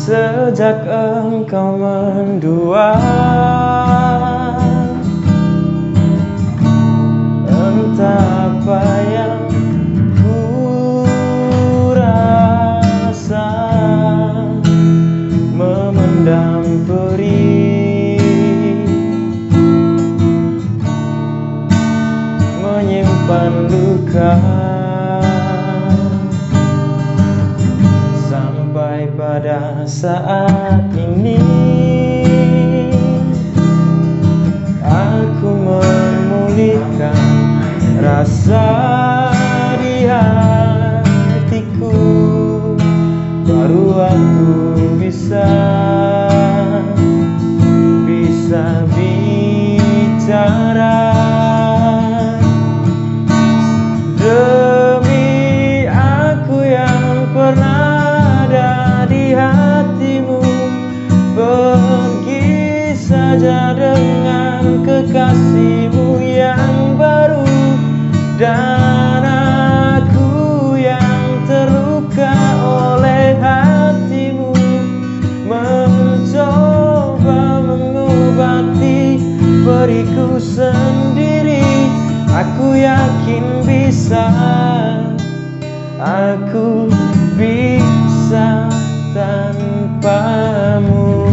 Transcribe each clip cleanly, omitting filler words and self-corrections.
Sejak engkau mendua, entah apa yang ku rasa, memendam perih, menyimpan luka, sampai pada saat ini aku memulihkan rasa di hatiku. Baru aku bisa bicara. Demi aku yang pernah ada di hatimu, pergi saja dengan kekasihmu yang baru. Dan aku yang terluka oleh hatimu, mencoba mengobati periku sendiri. Aku yakin bisa, aku bisa tanpamu.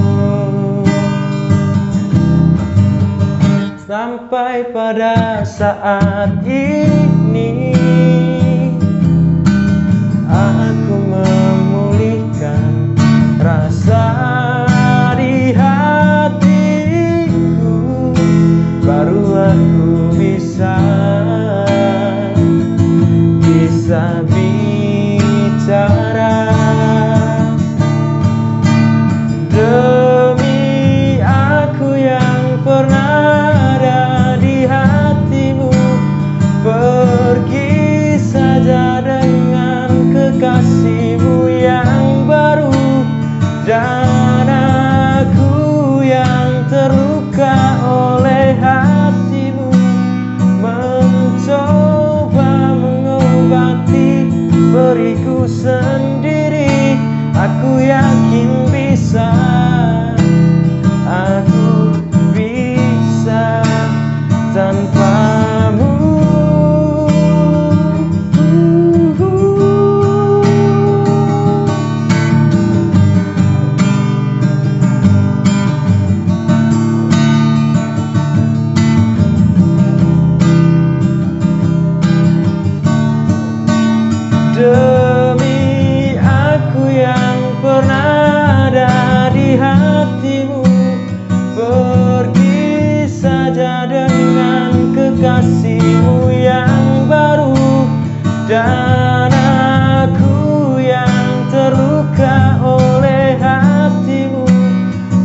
Sampai pada saat ini aku memulihkan rasa di hatiku. Baru aku bisa bicara. Demi aku yang pernah ada di hatimu, pergi saja dengan kekasihmu yang baru. Dan aku yang terluka oleh hatimu, mencoba mengobati periku sendiri. Aku yakin bisa, aku bisa tanpamu. Demi aku yang pernah ada di hatimu, pergi saja dengan kekasihmu yang baru. Dan aku yang terluka oleh hatimu,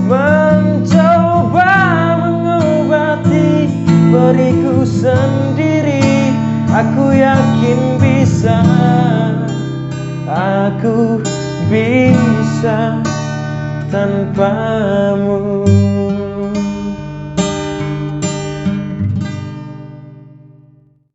mencoba mengobati periku sendiri. Aku yakin bisa, aku bisa tanpamu.